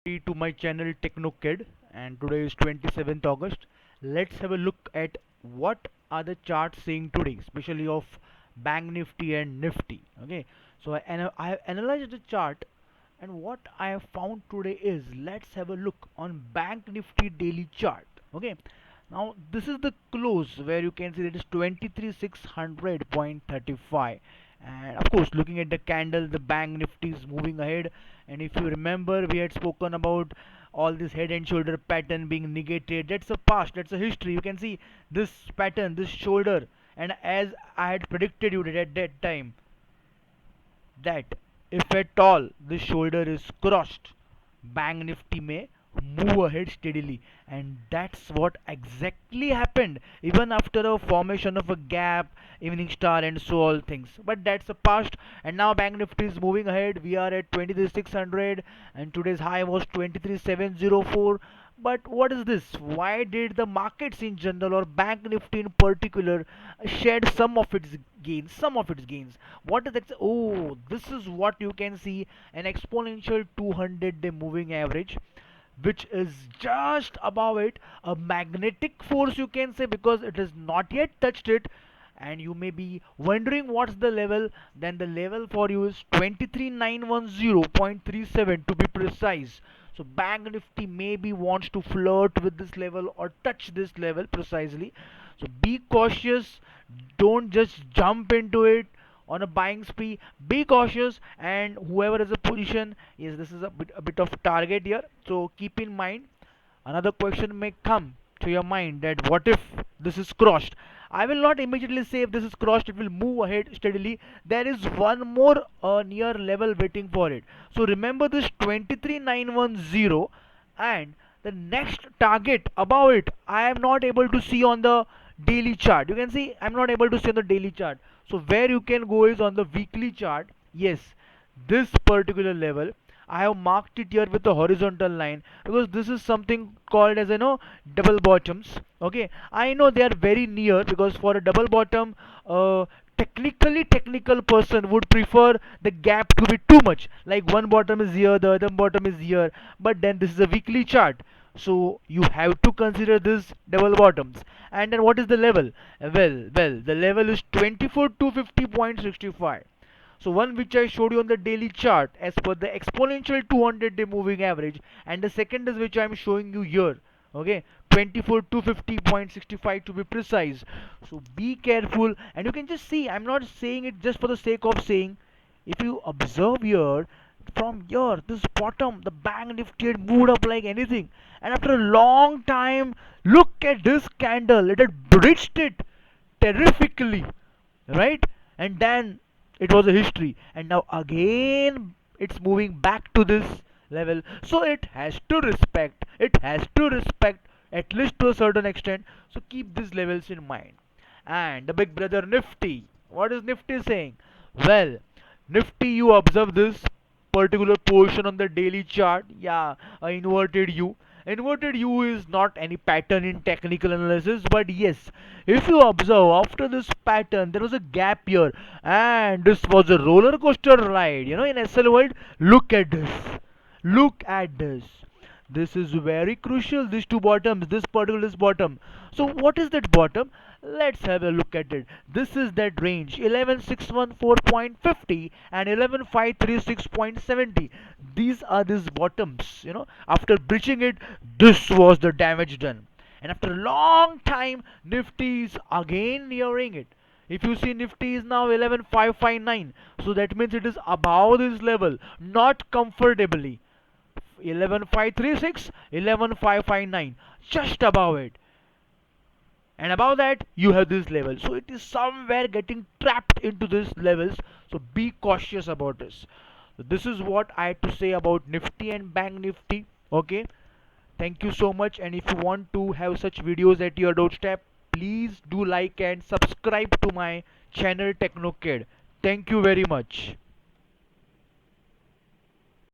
To my channel TechnoKid, and today is 27th August. Let's have a look at what are the charts saying today, especially of Bank Nifty and Nifty. Okay, so I have analyzed the chart, and what I have found today is, let's have a look on Bank Nifty daily chart. Okay, now this is the close where you can see that is 23,600.35, and of course looking at the candle, the Bank Nifty is moving ahead. And if you remember, we had spoken about all this head and shoulder pattern being negated. That's a past, that's a history. You can see this pattern, this shoulder, and as I had predicted you at that time, that if at all this shoulder is crossed, Bank Nifty may move ahead steadily, and that's what exactly happened even after a formation of a gap, evening star, and so all things. But that's a past, and now Bank Nifty is moving ahead. We are at 23,600, and today's high was 23,704. But what is this? Why did the markets in general, or Bank Nifty in particular, shed some of its gains? Some of its gains. What is that? Oh, this is what you can see, an exponential 200-day moving average, which is just above it, a magnetic force you can say, because it has not yet touched it. And you may be wondering what's the level. Then the level for you is 23910.37 to be precise. So Bank Nifty maybe wants to flirt with this level or touch this level precisely. So be cautious, don't just jump into it on a buying spree. Be cautious, and whoever is a position, yes, this is a bit of target here, so keep in mind. Another question may come to your mind, that what if this is crossed? I will not immediately say if this is crossed it will move ahead steadily. There is one more near level waiting for it. So remember this 23910, and the next target above it I am not able to see on the daily chart. You can see I'm not able to see on the daily chart. So where you can go is on the weekly chart. Yes, this particular level I have marked it here with a horizontal line, because this is something called as double bottoms. Okay, I know they are very near, because for a double bottom, technical person would prefer the gap to be too much, like one bottom is here, the other bottom is here. But then this is a weekly chart, so you have to consider this double bottoms. And then what is the level? Well, the level is 24250.65. So one which I showed you on the daily chart as per the exponential 200-day moving average, and the second is which I am showing you here. Okay, 24250.65 to be precise. So be careful, and you can just see I'm not saying it just for the sake of saying. If you observe here, from here, this bottom, the Bank Nifty had moved up like anything, and after a long time, look at this candle, it had bridged it terrifically, right? And then it was a history, and now again it's moving back to this level. So it has to respect at least to a certain extent. So keep these levels in mind. And the big brother Nifty, what is Nifty saying? Well, Nifty, you observe this particular portion on the daily chart. Yeah, a inverted U. Inverted U is not any pattern in technical analysis, but yes, if you observe after this pattern, there was a gap here, and this was a roller coaster ride. In SL world, look at this. Look at this. This is very crucial. These two bottoms, this particular bottom. So what is that bottom? Let's have a look at it. This is that range, 11614.50 and 11536.70. These are these bottoms. After breaching it, this was the damage done. And after a long time, Nifty is again nearing it. If you see, Nifty is now 11559, so that means it is above this level, not comfortably. 11536, 11559, just above it. And above that you have this level, so it is somewhere getting trapped into these levels. So be cautious about this. So this is what I had to say about Nifty and Bank Nifty. Okay, thank you so much, and if you want to have such videos at your doorstep, please do like and subscribe to my channel TechnoKid. Thank you very much.